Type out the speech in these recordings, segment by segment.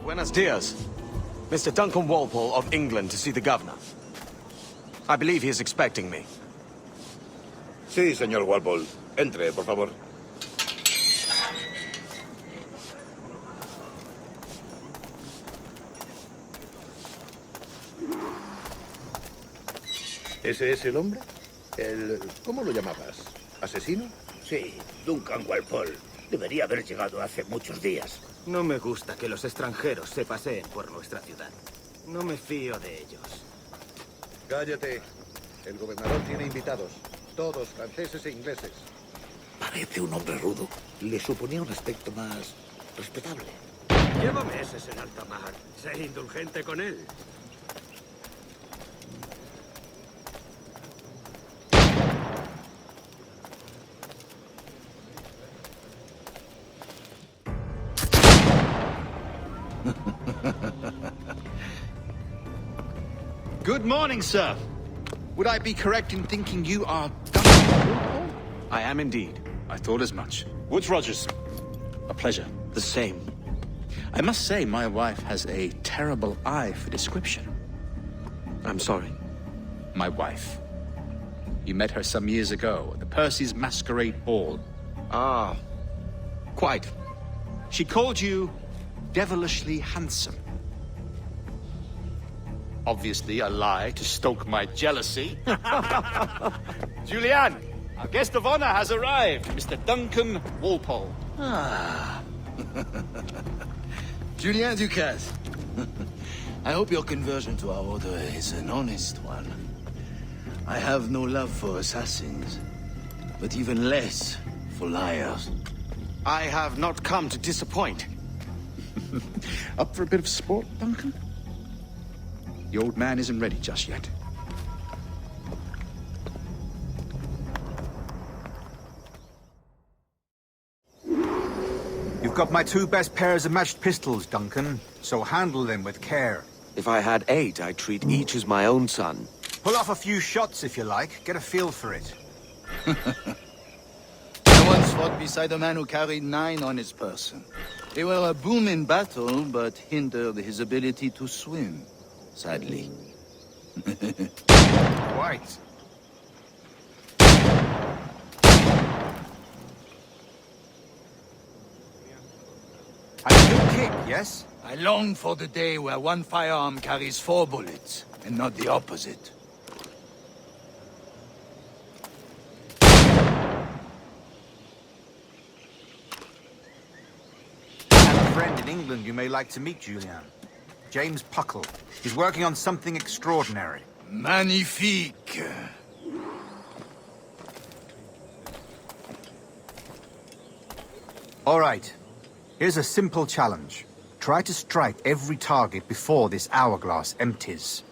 Buenos dias. Mr. Duncan Walpole of England to see the governor. I believe he is expecting me. Sí, señor Walpole. Entre, por favor. ¿Ese es el hombre? ¿Cómo lo llamabas? ¿Asesino? Sí, Duncan Walpole. Debería haber llegado hace muchos días. No me gusta que los extranjeros se paseen por nuestra ciudad. No me fío de ellos. Cállate. El gobernador tiene invitados. Todos franceses e ingleses. Parece un hombre rudo. Le suponía un aspecto más respetable. Lleva meses en alta mar. Sé indulgente con él. Good morning, sir. Would I be correct in thinking you are Duncan Walpole? I am indeed. I thought as much. Woods Rogers. A pleasure. The same. I must say, my wife has a terrible eye for description. I'm sorry. My wife. You met her some years ago at the Percy's Masquerade Ball. Ah, quite. She called you devilishly handsome. Obviously a lie to stoke my jealousy. Julianne, our guest of honor has arrived, Mr. Duncan Walpole. Ah. Julien Ducasse. I hope your conversion to our order is an honest one. I have no love for assassins, but even less for liars. I have not come to disappoint. Up for a bit of sport, Duncan? The old man isn't ready just yet. You've got my two best pairs of matched pistols, Duncan, so handle them with care. If I had 8, I'd treat each as my own son. Pull off a few shots if you like, get a feel for it. I once fought beside a man who carried 9 on his person. They were a boom in battle, but hindered his ability to swim. Sadly. Quite. A good kick, yes? I long for the day where one firearm carries 4 bullets, and not the opposite. I have a friend in England you may like to meet, Julian. James Puckle. He's working on something extraordinary. Magnifique! All right. Here's a simple challenge. Try to strike every target before this hourglass empties.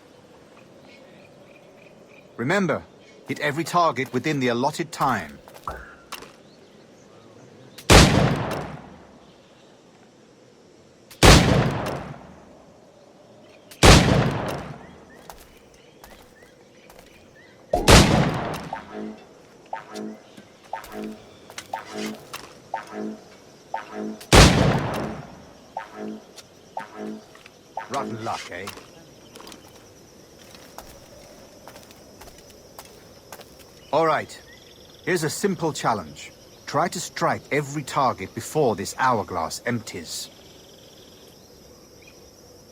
Remember, hit every target within the allotted time. Rotten luck, eh? All right. Here's a simple challenge. Try to strike every target before this hourglass empties.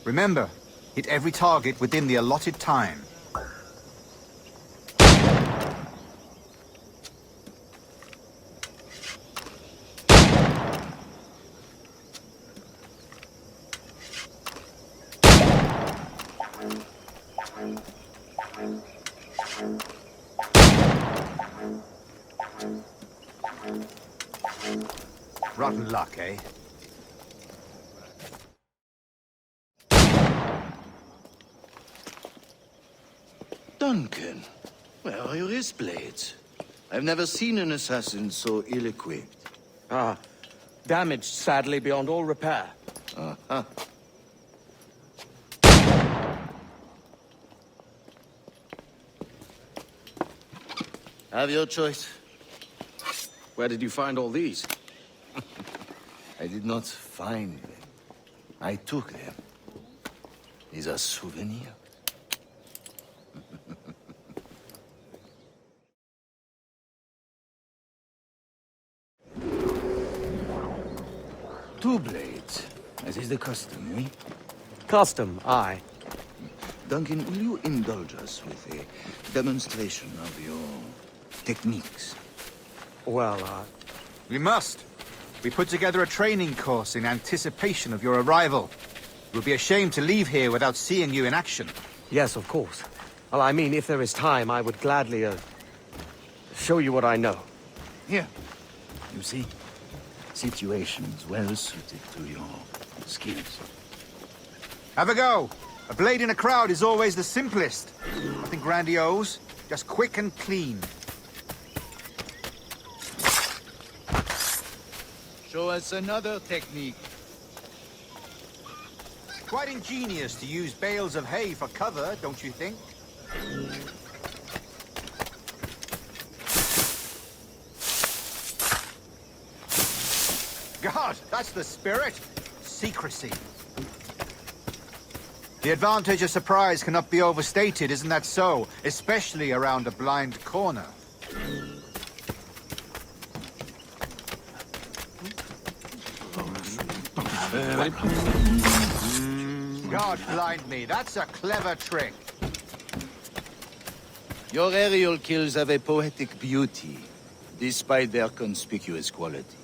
Remember, hit every target within the allotted time. Rotten luck, eh? Duncan, where are your wrist blades? I've never seen an assassin so ill-equipped. Ah, damaged sadly beyond all repair. Uh-huh. Have your choice. Where did you find all these? I did not find them. I took them. Is a souvenir. Two blades, as is the custom, oui? Custom, aye. Duncan, will you indulge us with a demonstration of your techniques? Well, We must. We put together a training course in anticipation of your arrival. We'll be ashamed to leave here without seeing you in action. yes, of course. Well, I mean, if there is time, I would gladly, show you what I know. Here. You see? Situations well suited to your skills. Have a go. A blade in a crowd is always the simplest. Nothing grandiose, just quick and clean. Show us another technique. Quite ingenious to use bales of hay for cover, don't you think? God, that's the spirit. Secrecy. The advantage of surprise cannot be overstated, isn't that so? Especially around a blind corner. God blind me, that's a clever trick. Your aerial kills have a poetic beauty, despite their conspicuous quality.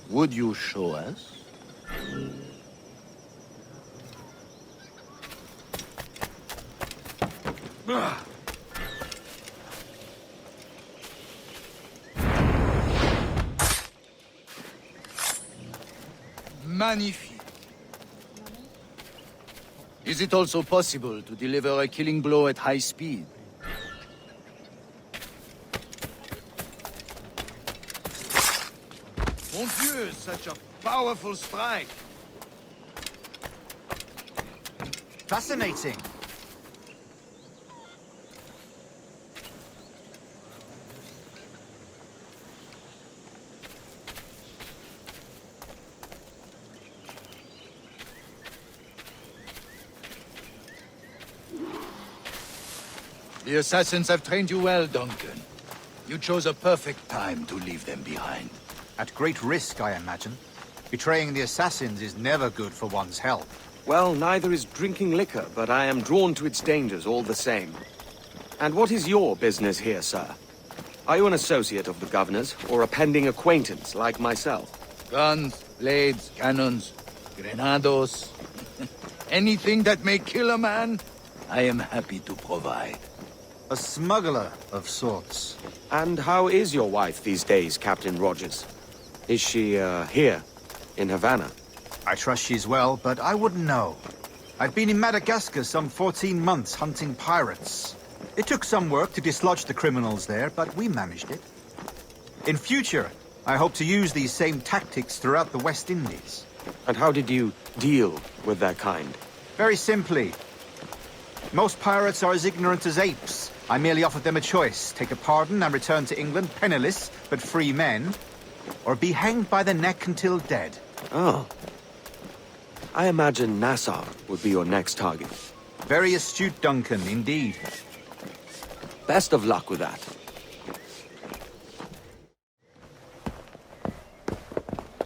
Would you show us? Magnifique. Is it also possible to deliver a killing blow at high speed? Mon Dieu, such a powerful strike! Fascinating. The assassins have trained you well, Duncan. You chose a perfect time to leave them behind. At great risk, I imagine. Betraying the assassins is never good for one's health. Well, neither is drinking liquor, but I am drawn to its dangers all the same. And what is your business here, sir? Are you an associate of the governor's, or a pending acquaintance like myself? Guns, blades, cannons, grenados. Anything that may kill a man, I am happy to provide. A smuggler of sorts. And how is your wife these days, Captain Rogers? Is she, here, in Havana? I trust she's well, but I wouldn't know. I've been in Madagascar some 14 months hunting pirates. It took some work to dislodge the criminals there, but we managed it. In future, I hope to use these same tactics throughout the West Indies. And how did you deal with that kind? Very simply. Most pirates are as ignorant as apes. I merely offered them a choice. Take a pardon and return to England penniless, but free men. Or be hanged by the neck until dead. Oh. I imagine Nassau would be your next target. Very astute, Duncan, indeed. Best of luck with that.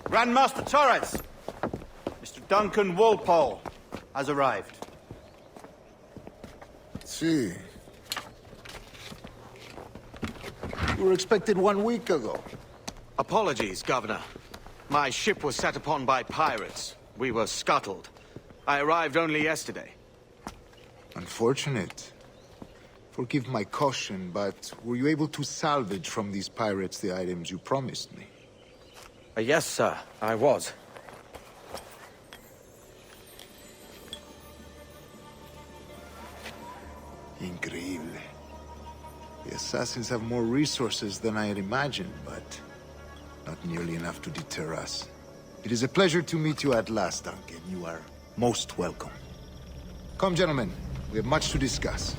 Grandmaster Torres! Mr. Duncan Walpole has arrived. See. You were expected 1 week ago. Apologies, Governor. My ship was set upon by pirates. We were scuttled. I arrived only yesterday. Unfortunate. Forgive my caution, but were you able to salvage from these pirates the items you promised me? Yes, sir, I was. Increíble. The assassins have more resources than I had imagined, but not nearly enough to deter us. It is a pleasure to meet you at last, Duncan. You are most welcome. Come, gentlemen. We have much to discuss.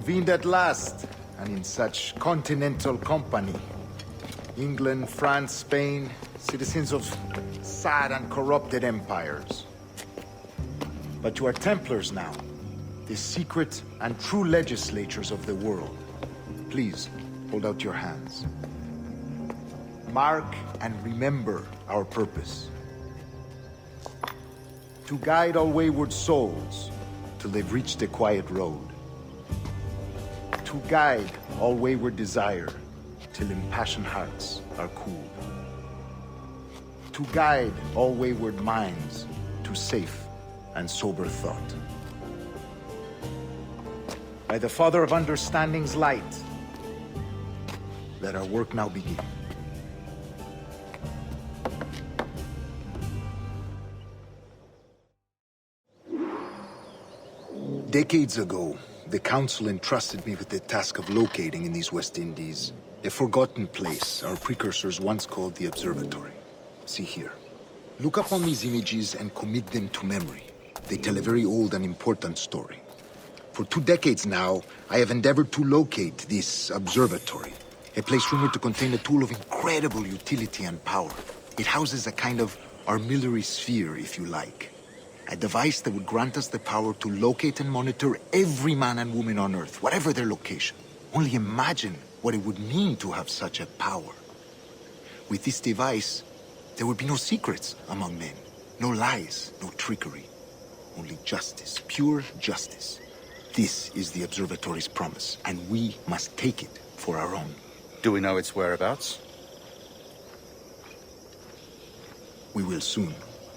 Convened at last, and in such continental company. England, France, Spain, citizens of sad and corrupted empires. But you are Templars now, the secret and true legislators of the world. Please, hold out your hands. Mark and remember our purpose. To guide all wayward souls till they've reached the quiet road. To guide all wayward desire till impassioned hearts are cooled. To guide all wayward minds to safe and sober thought. By the Father of Understanding's light, let our work now begin. Decades ago, the Council entrusted me with the task of locating in these West Indies a forgotten place our precursors once called the Observatory. See here. Look upon these images and commit them to memory. They tell a very old and important story. For 2 decades now, I have endeavored to locate this observatory, a place rumored to contain a tool of incredible utility and power. It houses a kind of armillary sphere, if you like. A device that would grant us the power to locate and monitor every man and woman on Earth, whatever their location. Only imagine what it would mean to have such a power. With this device, there would be no secrets among men, no lies, no trickery. Only justice, pure justice. This is the Observatory's promise, and we must take it for our own. Do we know its whereabouts? We will soon.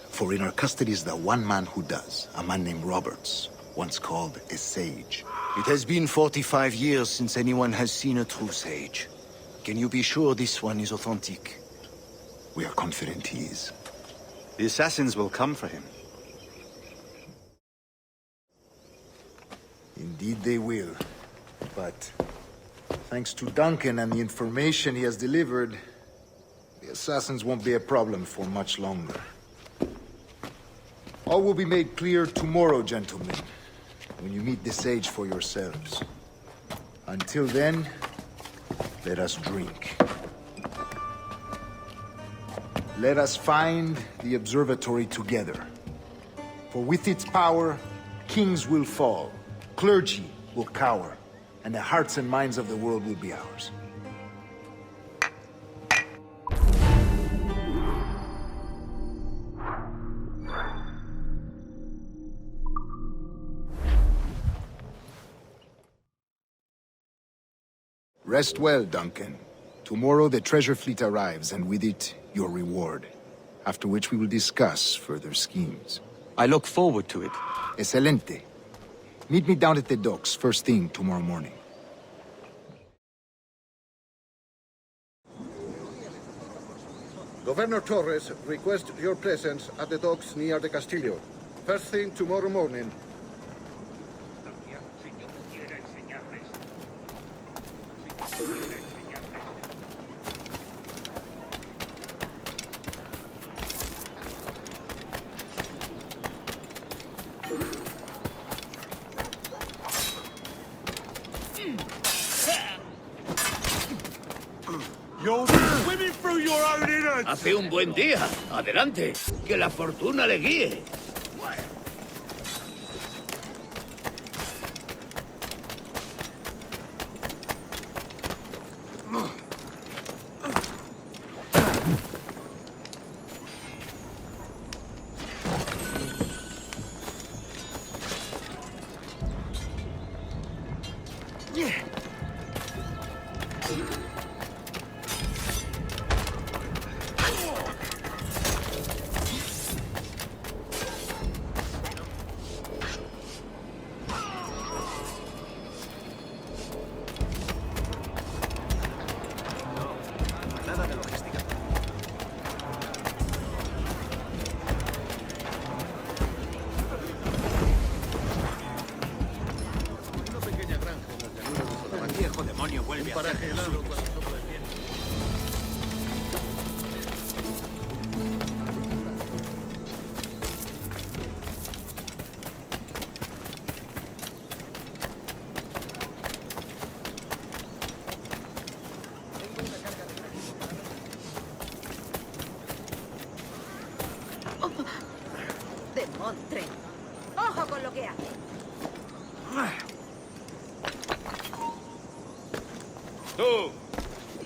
For in our custody is the one man who does, a man named Roberts, once called a sage. It has been 45 years since anyone has seen a true sage. Can you be sure this one is authentic? We are confident he is. The assassins will come for him. Indeed they will. But thanks to Duncan and the information he has delivered, the assassins won't be a problem for much longer. All will be made clear tomorrow, gentlemen, when you meet the sage for yourselves. Until then, let us drink. Let us find the observatory together. For with its power, kings will fall, clergy will cower, and the hearts and minds of the world will be ours. Rest well, Duncan. Tomorrow the treasure fleet arrives, and with it, your reward. After which we will discuss further schemes. I look forward to it. Excelente. Meet me down at the docks first thing tomorrow morning. Governor Torres requests your presence at the docks near the Castillo. First thing tomorrow morning. Hace un buen día. Adelante. Que la fortuna le guíe. Ojo con lo que hace. ¡Tú!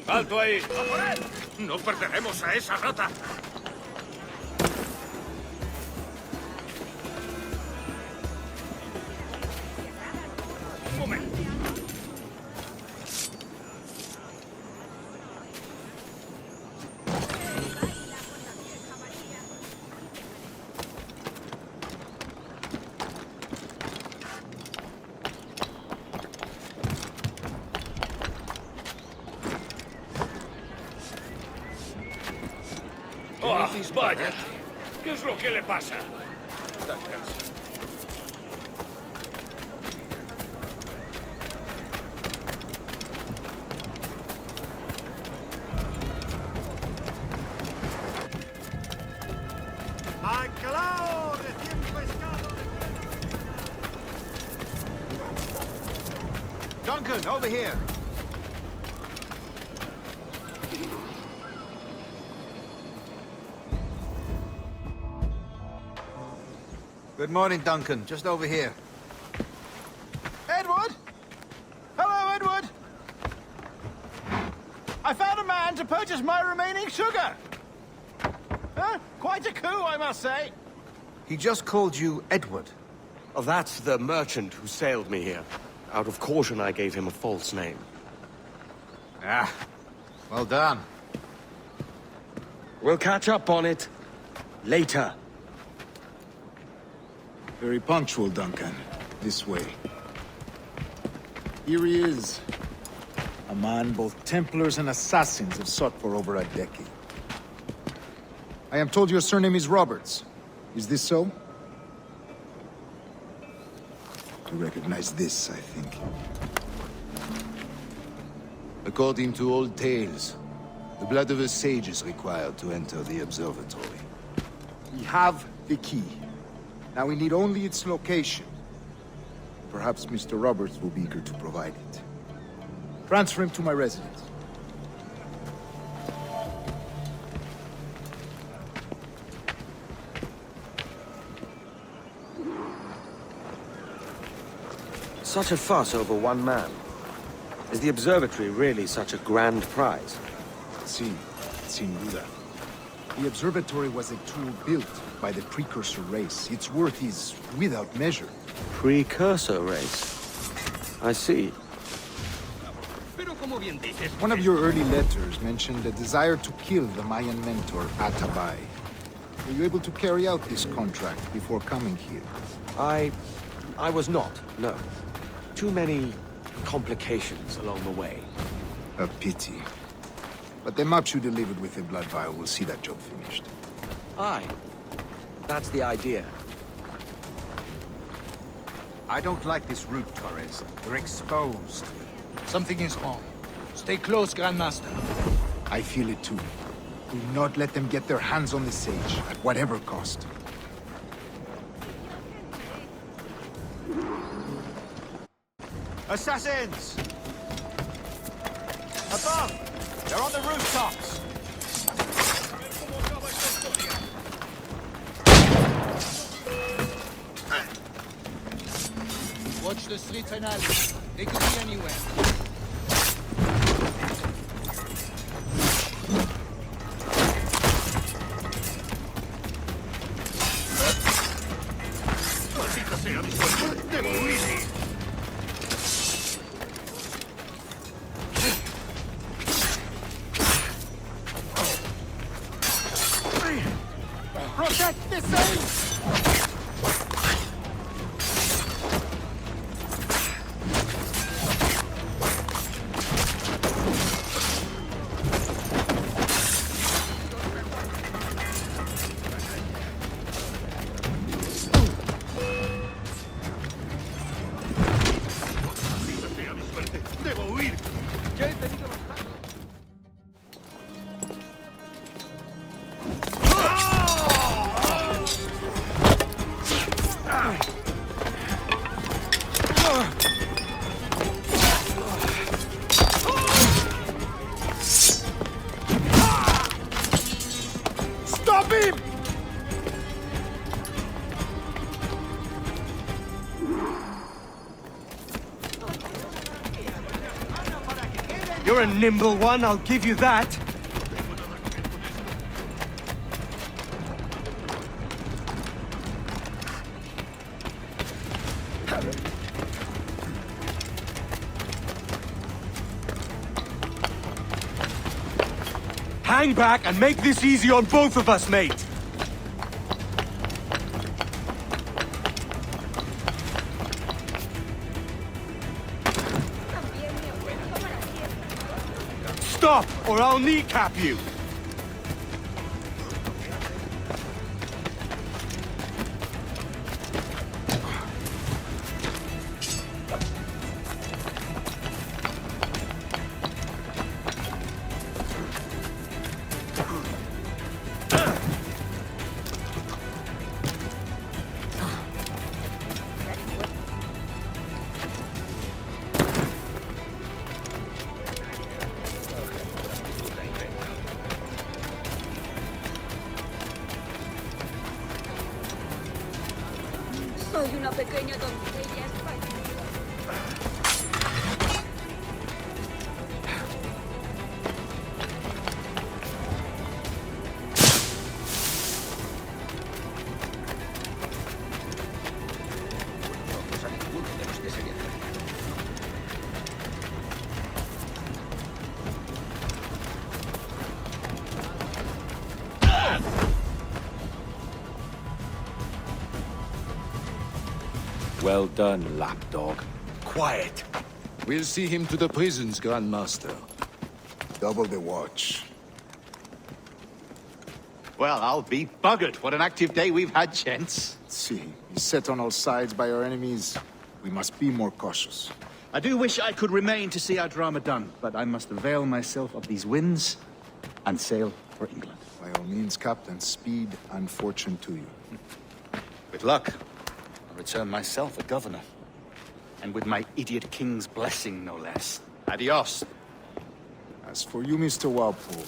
¡Alto ahí! ¡A por él! ¡No perderemos a esa rata! Un momento. ¡Oh, vaya! ¿Qué es lo que le pasa? Está cansado. ¡Bacalao recién pescado! Duncan, over here. Good morning, Duncan. Just over here. Edward? Hello, Edward. I found a man to purchase my remaining sugar. Huh? Quite a coup, I must say. He just called you Edward. Oh, that's the merchant who sailed me here. Out of caution, I gave him a false name. Ah, well done. We'll catch up on it later. Very punctual, Duncan. This way. Here he is. A man both Templars and Assassins have sought for over a decade. I am told your surname is Roberts. Is this so? You recognize this, I think. According to old tales, the blood of a sage is required to enter the observatory. We have the key. Now we need only its location. Perhaps Mr. Roberts will be eager to provide it. Transfer him to my residence. Such a fuss over one man. Is the observatory really such a grand prize? Sí, sin duda. The observatory was a tool built by the precursor race. Its worth is without measure. Precursor race. I see. One of your early letters mentioned a desire to kill the Mayan mentor, Atabay. Were you able to carry out this contract before coming here? I was not, no. Too many complications along the way. A pity. But the maps you delivered with the blood vial will see that job finished. Aye. That's the idea. I don't like this route, Torres. We're exposed. Something is wrong. Stay close, Grandmaster. I feel it too. Do not let them get their hands on the sage, at whatever cost. Assassins! Above! They're on the rooftops! Watch the streets and alleys. They could be anywhere. Protect the sage! You're a nimble one, I'll give you that. Hang back and make this easy on both of us, mate. Stop, or I'll kneecap you! Soy una pequeña doncella española. Well done, lapdog. Quiet. We'll see him to the prisons, Grandmaster. Double the watch. Well, I'll be buggered. What an active day we've had, gents. See, beset on all sides by our enemies. We must be more cautious. I do wish I could remain to see our drama done, but I must avail myself of these winds and sail for England. By all means, Captain, speed and fortune to you. With luck, I'll return myself a governor. And with my idiot king's blessing, no less. Adios. As for you, Mr. Walpole,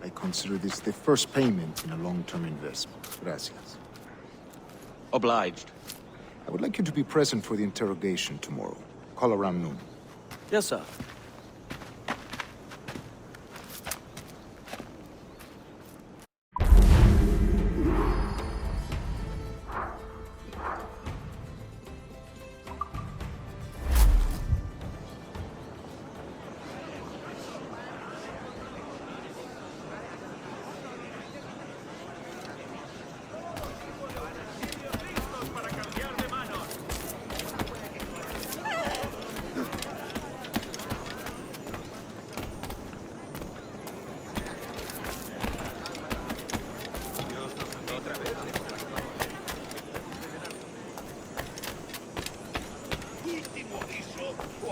I consider this the first payment in a long-term investment. Gracias. Obliged. I would like you to be present for the interrogation tomorrow. Call around noon. Yes, sir.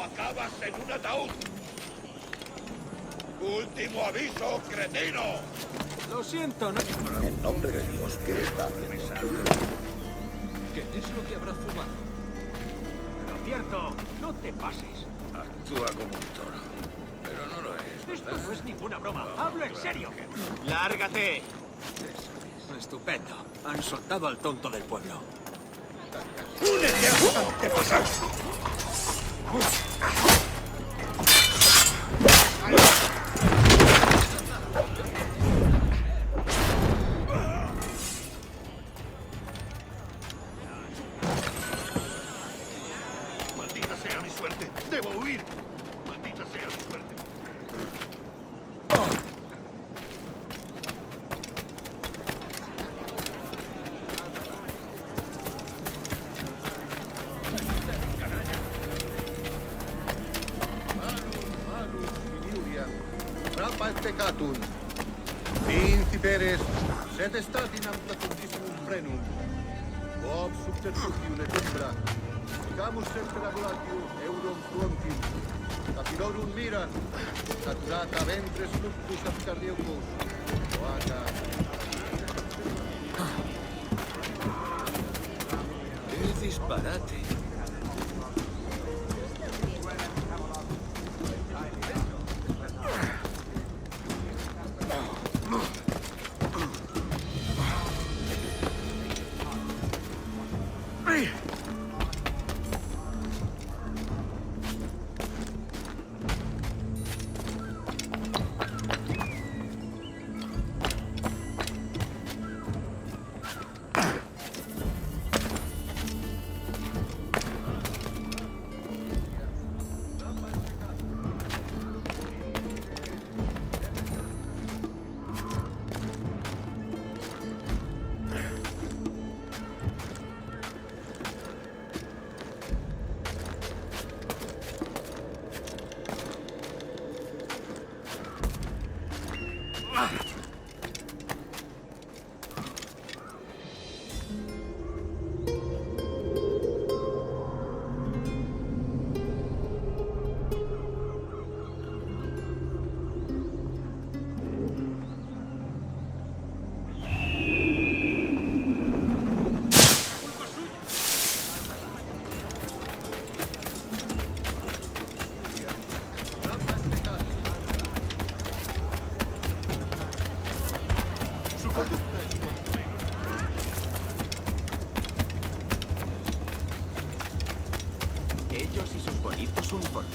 acabas en un ataúd. ¡Último aviso, cretino! Lo siento, no... En nombre de Dios, ¿qué está pensando? ¿Qué es lo que habrá fumado? Lo cierto, no te pases. Actúa como un toro. Pero no lo es. Esto no es ninguna broma. Hablo en serio. ¡Lárgate! Estupendo. Han soltado al tonto del pueblo. ¡Únete a sus antepasados! ¡Maldita sea mi suerte! ¡Debo huir! ¡Maldita sea mi suerte! Peccatum. Principeres, sed statinam placundissimum frenum. Quod subterfugium et umbra. Ficamus semper adoratio eurum frontim. Capirorum mira. Naturata ventres luctus abscardeucus. Oaca. ¡Qué disparate! ellos y sus bonitos uniformes.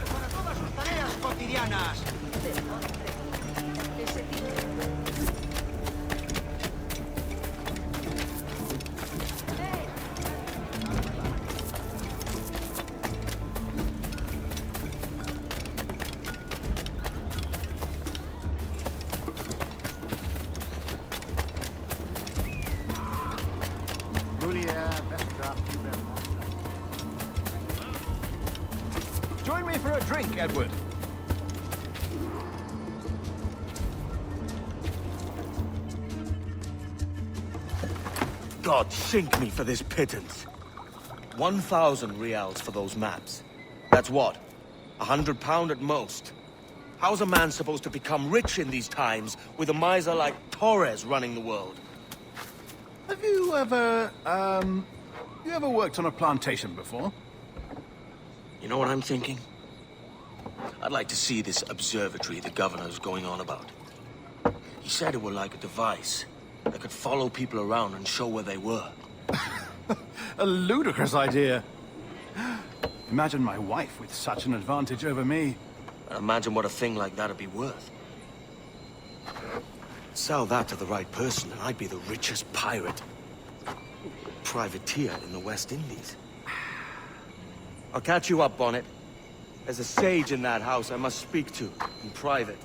Para todas sus tareas cotidianas. Ese tipo. Join me for a drink, Edward. God sink me for this pittance. 1,000 reals for those maps. That's what? £100 at most. How's a man supposed to become rich in these times with a miser like Torres running the world? Have you ever, you ever worked on a plantation before? You know what I'm thinking? I'd like to see this observatory the governor's going on about. He said it were like a device that could follow people around and show where they were. A ludicrous idea. Imagine my wife with such an advantage over me. And imagine what a thing like that'd be worth. Sell that to the right person and I'd be the richest pirate. Privateer in the West Indies. I'll catch you up, Bonnet. There's a sage in that house I must speak to, in private.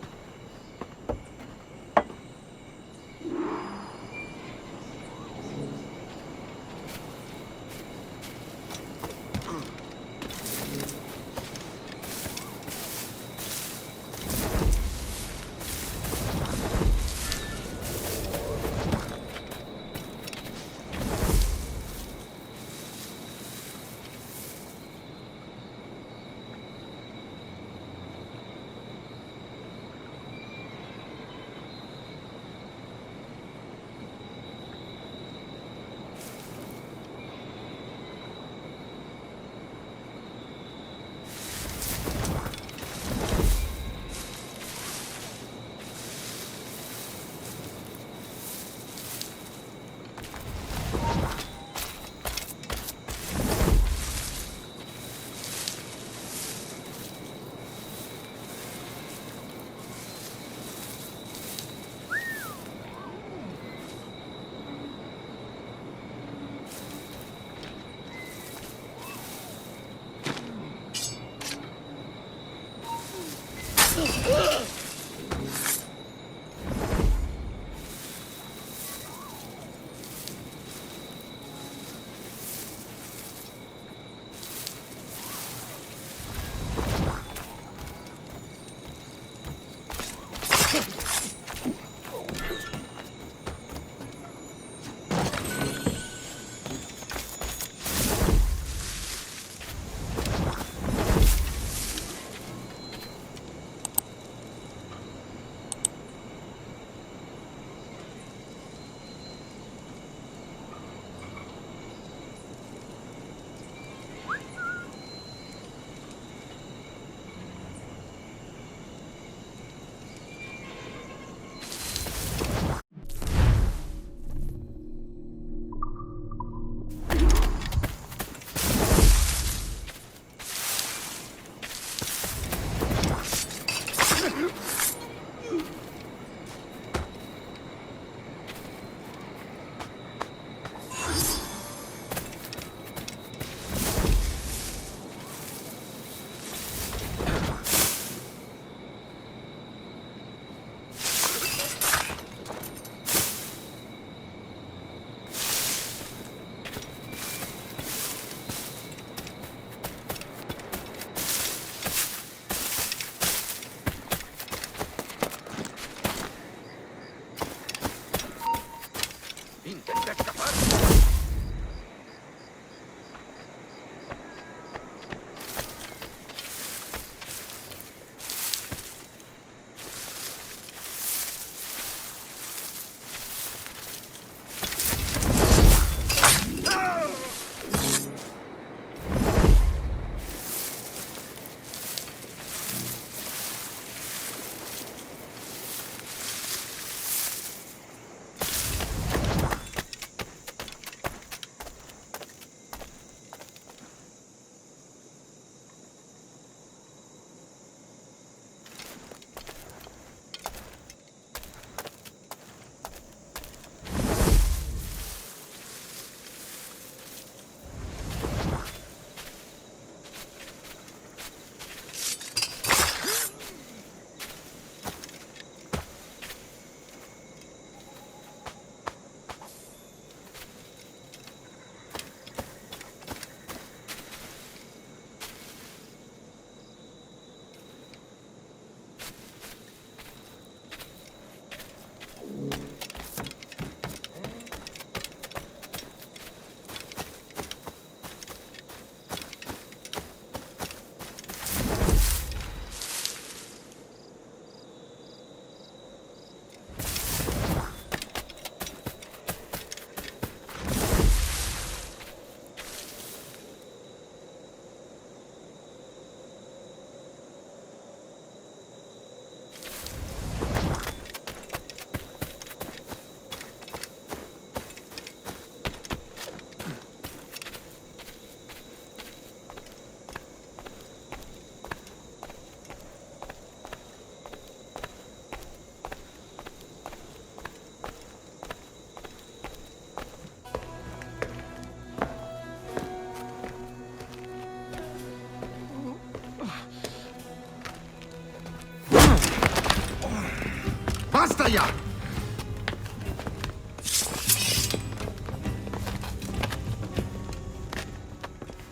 ¡Basta ya!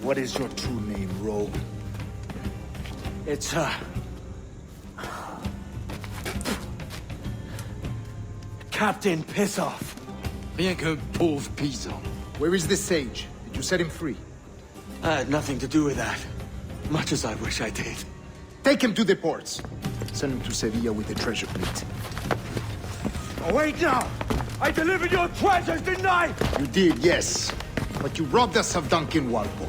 What is your true name, rogue? It's, Captain Pissoff. Rien qu'un pauvre paysan. Where is the sage? Did you set him free? I had nothing to do with that. Much as I wish I did. Take him to the ports. Send him to Sevilla with the treasure plate. Oh, wait now! I delivered your treasures, didn't I? You did, yes. But you robbed us of Duncan Walpole.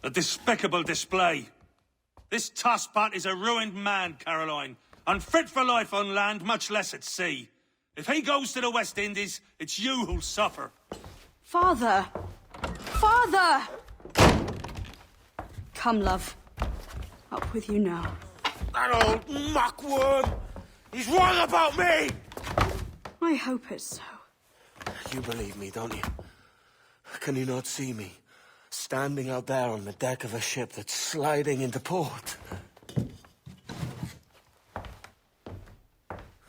A despicable display. This tosspot is a ruined man, Caroline. Unfit for life on land, much less at sea. If he goes to the West Indies, it's you who'll suffer. Father! Father! Come, love. Up with you now. That old muckworm! He's wrong about me! I hope it's so. You believe me, don't you? Can you not see me? Standing out there on the deck of a ship that's sliding into port.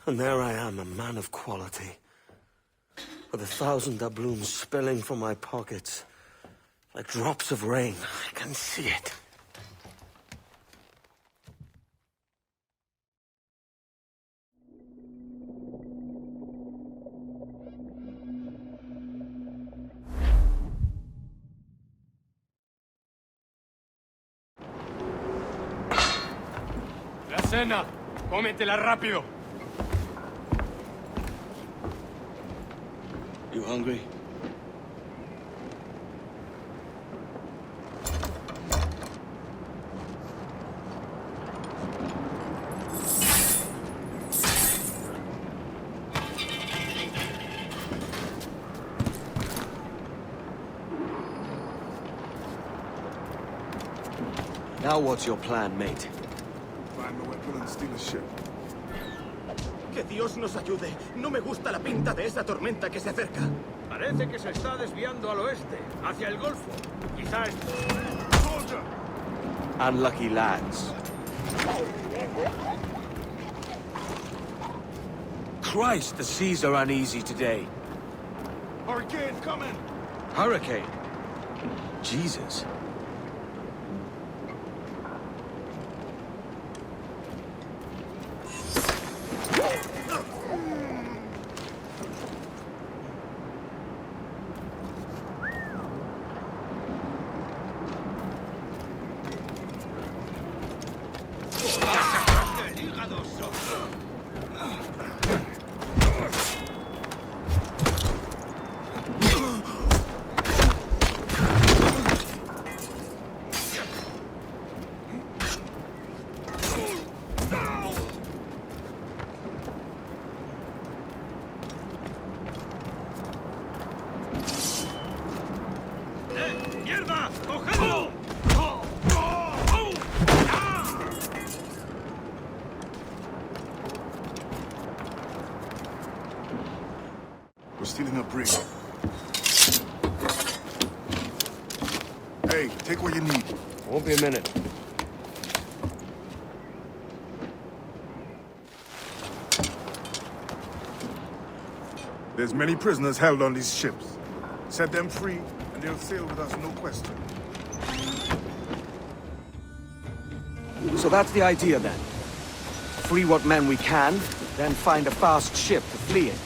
And there I am, a man of quality. With 1,000 doubloons spilling from my pockets. Like drops of rain. I can see it. La cena. Cómetela rápido. You hungry? Now what's your plan, mate? Find the weapon and steal a ship. Que Dios nos ayude. No me gusta la pinta de esa tormenta que se acerca. Parece que se está desviando al oeste, hacia el Golfo. Quizás... Unlucky lads. Christ, the seas are uneasy today. Hurricane coming! Hurricane? Jesus. ¡Mierda! ¡Cogedlo! We're stealing a brig. Hey, take what you need. Won't be a minute. There's many prisoners held on these ships. Set them free, and they'll sail with us, no question. So that's the idea, then. Free what men we can, then find a fast ship to flee in.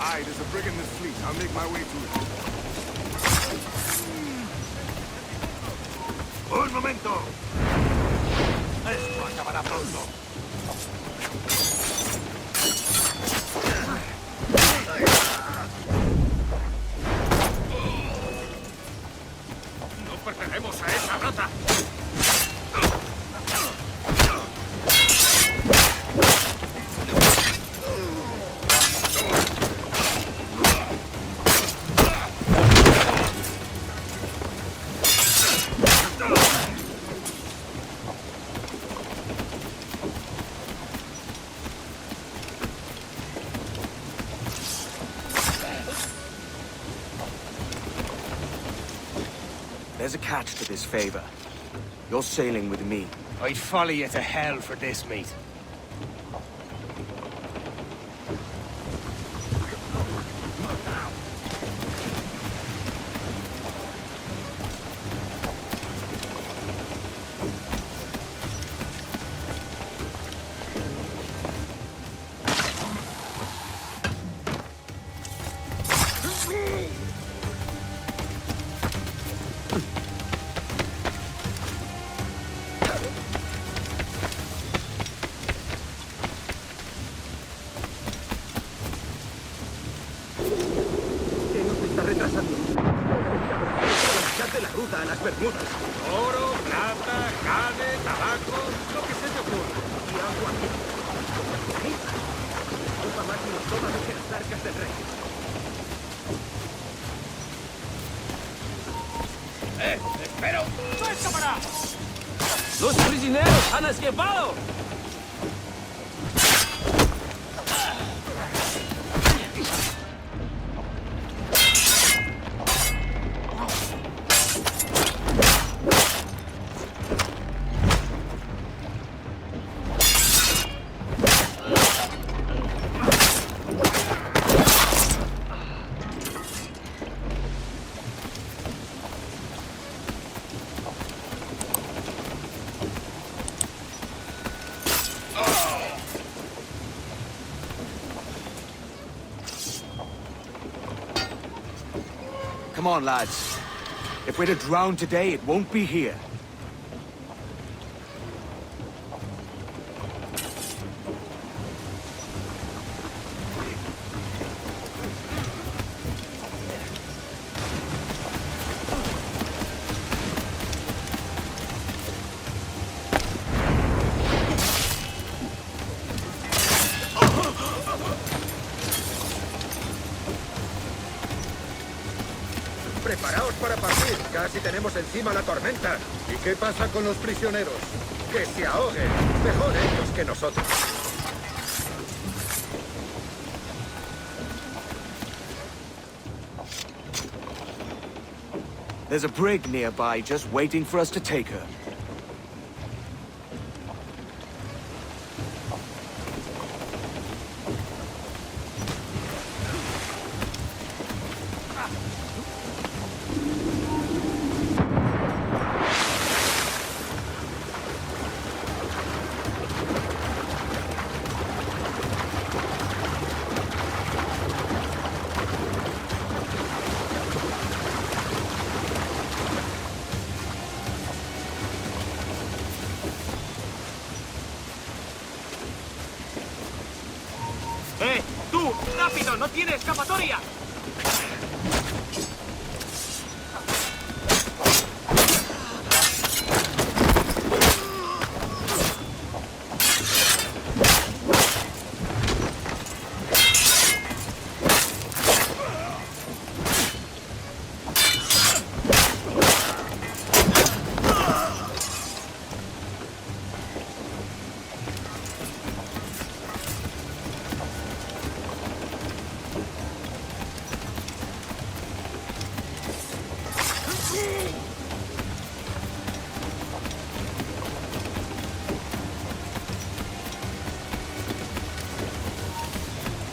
Aye, there's a brig in this fleet. I'll make my way to it. ¡Un momento! Esto acabará pronto. No pertenecemos a esa rata. there's a catch to this favor. You're sailing with me. I'd follow you to hell for this, mate. A las Bermudas. Oro, plata, carne, tabaco, lo que se te ocurra. Y agua. Mira, ocupa máximo todas las arcas del rey. ¡Espera! ¡Suelta para! ¡Los prisioneros han escapado! Come on, lads. If we're to drown today, it won't be here. Preparaos para partir. Casi tenemos encima la tormenta. ¿Y qué pasa con los prisioneros? Que se ahoguen. Mejor ellos que nosotros. There's a brig nearby just waiting for us to take her. ¡Tú! ¡Rápido! ¡No tiene escapatoria!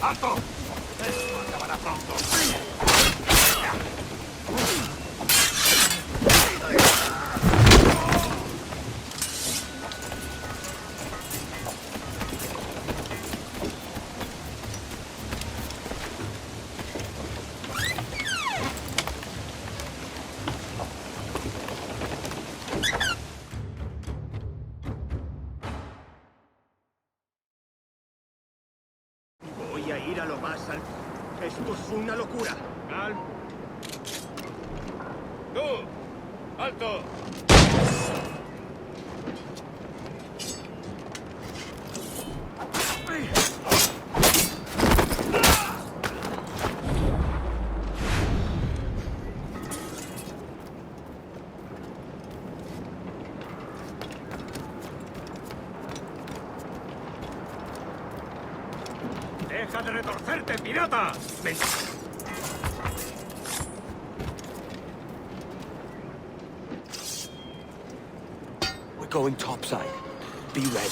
¡Alto! Esto acabará pronto. Voy a ir a lo más alto. Esto es una locura. Calma. ¡Tú! ¡Alto! ¡Deja de retorcerte, pirata! ¡Ven! going topside. Be ready.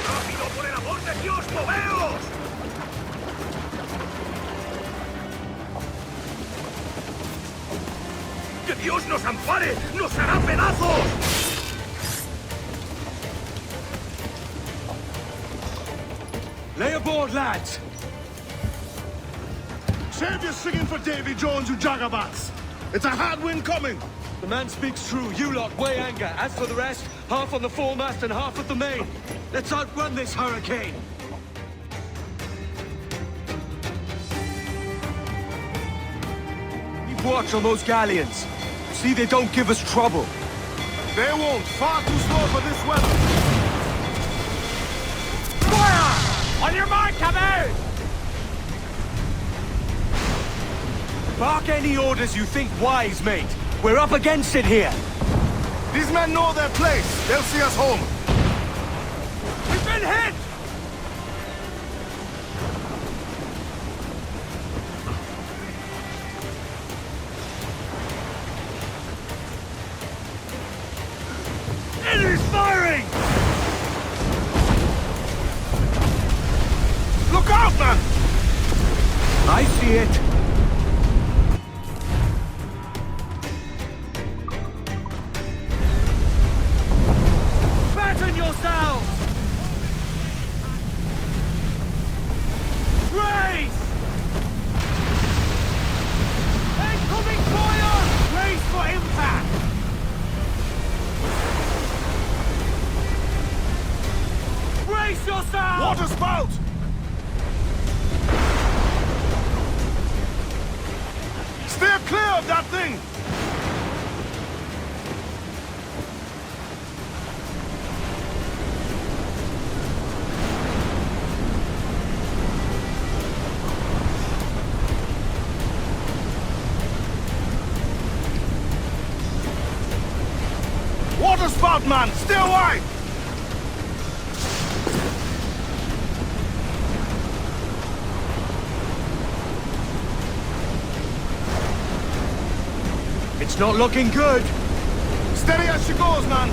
¡Rápido, por el amor de Dios, moveos! ¡Que Dios nos ampare! ¡Nos hará pedazos! Lay aboard, lads! Save your singing for Davy Jones, you jagabats! It's a hard wind coming! The man speaks true. You lot weigh anchor. As for the rest, half on the foremast and half at the main. Let's outrun this hurricane. Keep watch on those galleons. See they don't give us trouble. They won't. Far too slow for this weather. ¡Fire! ¡On your mark, come out! Bark any orders you think wise, mate. We're up against it here. These men know their place. They'll see us home. We've been hit! Enemy's firing! Look out, man! I see it. Batten yourselves! Brace! Incoming fire! Brace for impact! Brace yourselves! Water spout! Steer clear of that thing! Water spout, man! Stay wide! It's not looking good. Steady as she goes, man!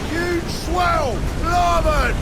Huge swell! Larboard!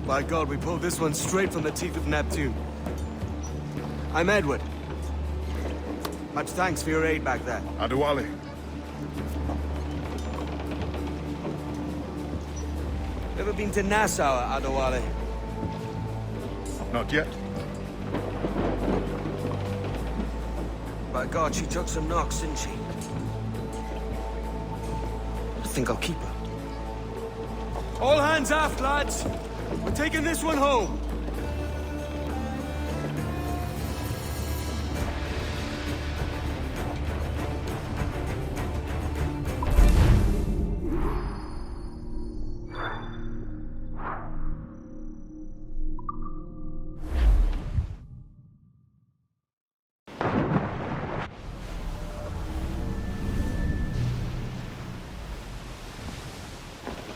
By God, we pulled this one straight from the teeth of Neptune. I'm Edward. Much thanks for your aid back there. Adewale. Ever been to Nassau, Adewale? Not yet. By God, she took some knocks, didn't she? I think I'll keep her. All hands aft, lads! We're taking this one home!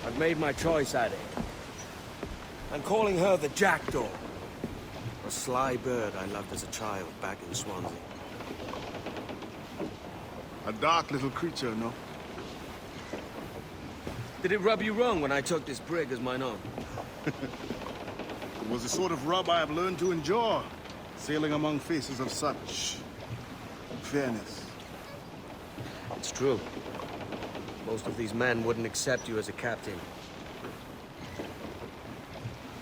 I've made my choice, Addy. I'm calling her the Jackdaw. A sly bird I loved as a child back in Swansea. A dark little creature, no? Did it rub you wrong when I took this brig as mine own? It was the sort of rub I have learned to endure, sailing among faces of such fairness. It's true. Most of these men wouldn't accept you as a captain.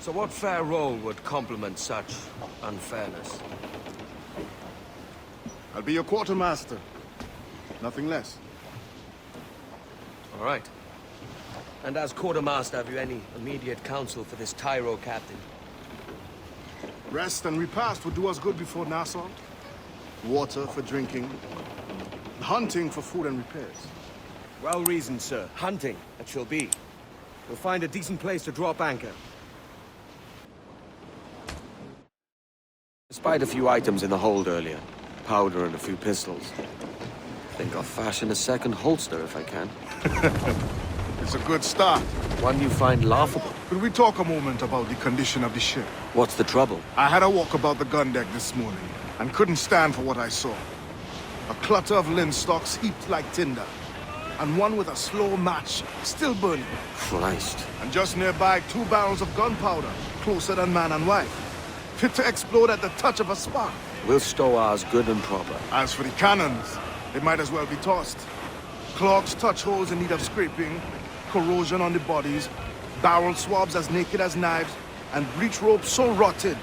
So what fair role would complement such unfairness? I'll be your quartermaster. Nothing less. All right. And as quartermaster, have you any immediate counsel for this Tyro captain? Rest and repast would do us good before Nassau. Water for drinking. Hunting for food and repairs. Well reasoned, sir. Hunting, it shall be. We'll find a decent place to drop anchor. Despite a few items in the hold earlier, powder and a few pistols, think I'll fashion a second holster if I can. It's a good start. One you find laughable. Could we talk a moment about the condition of the ship? What's the trouble? I had a walk about the gun deck this morning and couldn't stand for what I saw. A clutter of linstocks heaped like tinder, and one with a slow match still burning. Christ. And just nearby, 2 barrels of gunpowder, closer than man and wife, fit to explode at the touch of a spark. We'll stow ours good and proper. As for the cannons, they might as well be tossed. Clogs touch holes in need of scraping, corrosion on the bodies, barrel swabs as naked as knives, and breech ropes so rotted,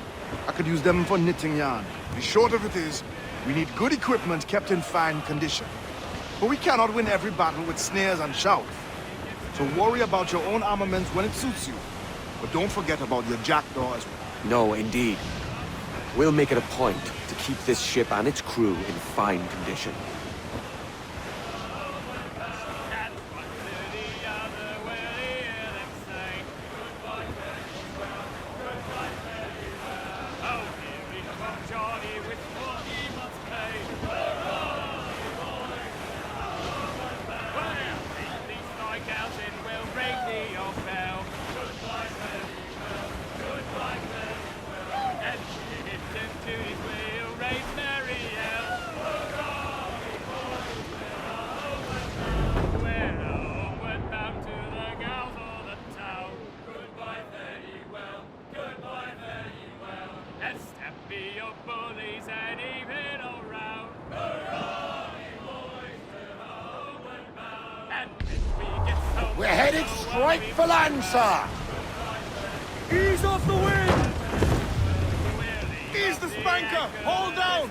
I could use them for knitting yarn. The short of it is, we need good equipment kept in fine condition. But we cannot win every battle with snares and shouts. So worry about your own armaments when it suits you. But don't forget about your Jackdaw as well. No, indeed. We'll make it a point to keep this ship and its crew in fine condition. We're headed straight for land, sir! Ease off the wind! Ease the spanker! Hold down!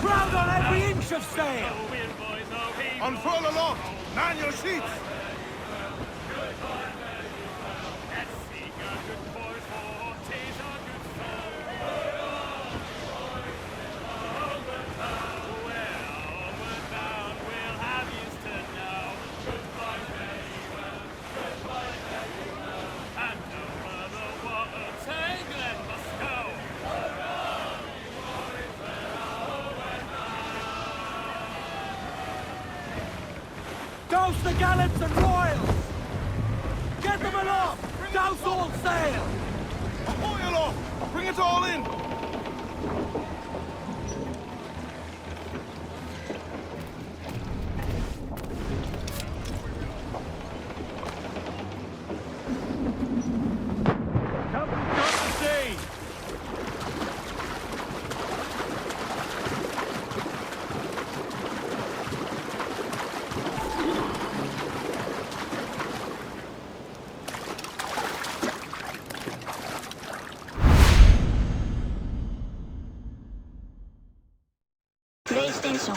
Crowd on every inch of sail! Unfurl aloft! Man your sheets! Douse the gallants and royals! Douse all sail! Ahoy aloft! Bring it all in! Captain's got to sea! PlayStation